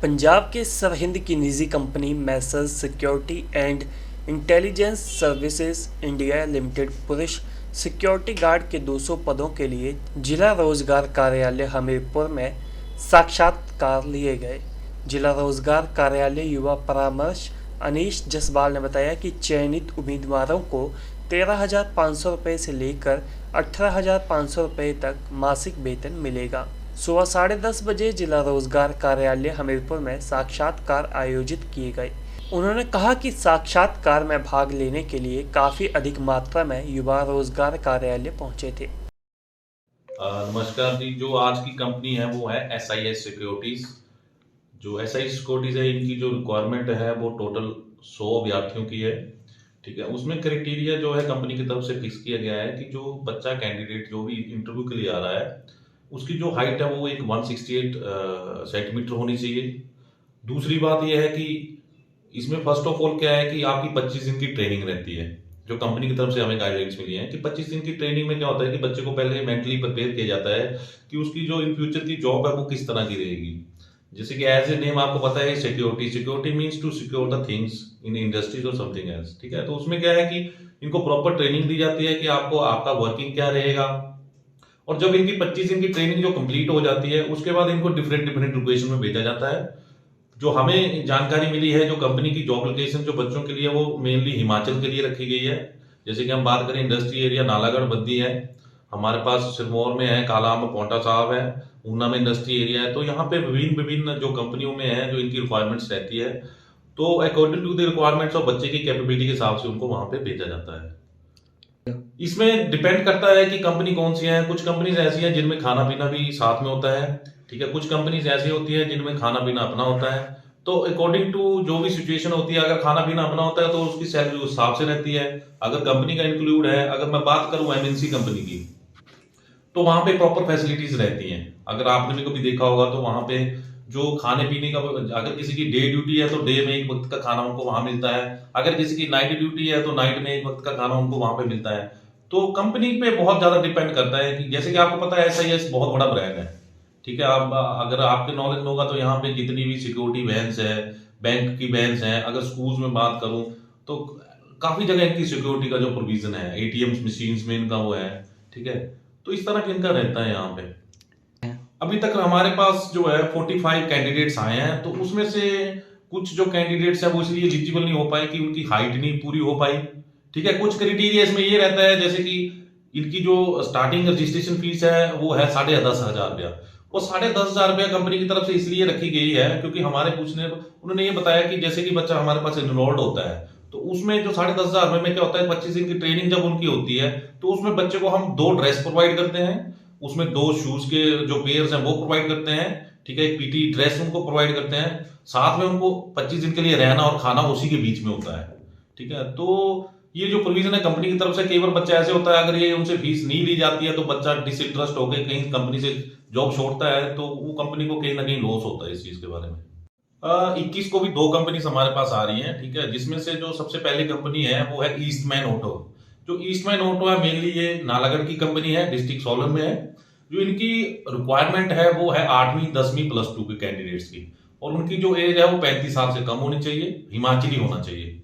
पंजाब के सरहिंद की निजी company Messrs security and intelligence services India limited पुरुष सिक्योरिटी गार्ड के 200 पदों के लिए जिला रोजगार कार्यालय हमीरपुर में साक्षात्कार लिए गए। जिला रोजगार कार्यालय युवा परामर्श अनीश जसवाल ने बताया कि चयनित उम्मीदवारों को 13,500 रुपये से लेकर 18,500 रुपये तक मासिक वेतन मिलेगा। सुबह 10:30 बजे जिला रोजगार कार्यालय हमीरपुर में साक्षात्कार आयोजित किए गए। उन्होंने कहा कि साक्षात्कार में भाग लेने के लिए काफी अधिक मात्रा में युवा रोजगार कार्यालय पहुंचे थे। नमस्कार जी। जो आज की कंपनी है वो है SIS सिक्योरिटीज। जो SIS सिक्योरिटीज है, इनकी जो रिक्वायरमेंट है वो टोटल 100 अभ्यर्थियों की है। ठीक है, उसमें क्राइटेरिया जो है कंपनी की तरफ से फिक्स किया गया है कि जो बच्चा कैंडिडेट जो भी इंटरव्यू के लिए आ रहा है उसकी जो हाइट है वो एक 168 सेंटीमीटर होनी चाहिए। दूसरी बात यह है कि इसमें फर्स्ट ऑफ ऑल क्या है कि आपकी 25 दिन की ट्रेनिंग रहती है। जो कंपनी की तरफ से हमें गाइडलाइंस मिली है कि 25 दिन की ट्रेनिंग में क्या होता है कि बच्चे को पहले मेंटली प्रिपेयर किया जाता है कि उसकी जो इन फ्यूचर की जॉब है वो किस तरह की रहेगी। जैसे कि एज ए नेम आपको पता है security means to secure the things in industries और समथिंग एल्स। ठीक है, तो उसमें क्या है कि इनको प्रॉपर ट्रेनिंग दी जाती है कि आपको आपका वर्किंग क्या रहेगा। और जब इनकी 25 दिन की ट्रेनिंग जो कंप्लीट हो जाती है उसके बाद इनको डिफरेंट लोकेशन में भेजा जाता है। जो हमें जानकारी मिली है, जो कंपनी की जॉब लोकेशन जो बच्चों के लिए वो मेनली हिमाचल के लिए रखी गई है। जैसे कि हम बात करें इंडस्ट्री एरिया नालागढ़ बद्दी है, हमारे पास सिरमौर में है, कालाम में पौंटा साहब है, ऊना में इंडस्ट्री एरिया है। तो यहाँ पे विभिन्न जो कंपनियों में है जो इनकी रिक्वायरमेंट्स रहती है, तो अकॉर्डिंग टू द रिक्वायरमेंट्स और बच्चे की कैपेबिलिटी के हिसाब से उनको वहां पे भेजा जाता है। इसमें डिपेंड करता है कि कंपनी कौन सी है। कुछ कंपनीज ऐसी हैं जिनमें खाना पीना भी साथ में होता है। ठीक है, कुछ कंपनीज ऐसी होती है जिनमें खाना पीना अपना होता है। तो अकॉर्डिंग टू जो भी सिचुएशन होती है, अगर खाना पीना अपना होता है तो उसकी सैलरी उस हिसाब से रहती है। अगर कंपनी का इंक्लूड है, अगर मैं बात करूं MNC कंपनी की, तो वहां पे प्रॉपर फैसिलिटीज रहती हैं। अगर आपने भी कभी देखा होगा तो वहां पे जो खाने पीने का, अगर किसी की डे ड्यूटी है तो डे में एक वक्त का खाना उनको वहां मिलता है। अगर किसी की नाइट ड्यूटी है तो नाइट में एक वक्त का खाना उनको वहां पे मिलता है। तो कंपनी पे बहुत ज्यादा डिपेंड करता है कि जैसे कि आपको पता है SIS बहुत बड़ा ब्रांड है। ठीक है, आप अगर आपके नॉलेज में होगा तो यहाँ पे जितनी भी सिक्योरिटी वैन्स है, बैंक की वैन्स हैं, अगर स्कूल्स में बात करूं तो काफी जगह इनकी सिक्योरिटी का जो प्रोविजन है, ATM मशीन्स में इनका वो है। ठीक है, तो इस तरह का इनका रहता है यहाँ पे। अभी तक हमारे पास जो है 45 कैंडिडेट्स आए हैं, तो उसमें से कुछ जो कैंडिडेट्स हैं वो इसलिए एलिजिबल नहीं हो पाए कि उनकी हाइट नहीं पूरी हो पाई। ठीक है, कुछ क्राइटेरिया इसमें ये रहता है, जैसे कि इनकी जो स्टार्टिंग रजिस्ट्रेशन फीस है वो है 10,500 रुपया। वो 10,500 रुपया कंपनी की तरफ से इसलिए रखी गई है क्योंकि हमारे पूछने उन्होंने ये बताया कि जैसे कि बच्चा हमारे पास इनरोल्ड होता है तो उसमें जो 10,500 रुपये में क्या होता है, 25 दिन की ट्रेनिंग जब उनकी होती है तो उसमें बच्चे को हम 2 ड्रेस प्रोवाइड करते हैं, उसमें 2 शूज के जो पेयर्स हैं वो प्रोवाइड करते हैं। ठीक है, एक PT ड्रेस उनको प्रोवाइड करते हैं, साथ में उनको 25 दिन के लिए रहना और खाना उसी के बीच में होता है। ठीक है, तो ये जो प्रोविजन है कंपनी की तरफ से, कई बार बच्चा ऐसे होता है अगर ये उनसे फीस नहीं ली जाती है तो बच्चा डिसइंटरेस्ट होकर कहीं कंपनी से जॉब छोड़ता है, तो वो कंपनी को कहीं ना कहीं लॉस होता है इस चीज के बारे में। 21 को भी 2 कंपनी हमारे पास आ रही हैं। ठीक है, जिसमें से जो सबसे पहली कंपनी है वो है ईस्टमैन ऑटो। जो ईस्टमैन ऑटो है मेनली ये नालागढ़ की कंपनी है, डिस्ट्रिक्ट सोलन में है। जो इनकी रिक्वायरमेंट है वो है 8वीं 10वीं +2 के कैंडिडेट्स की, और उनकी जो एज है वो 35 साल से कम होनी चाहिए, हिमाचली होना चाहिए।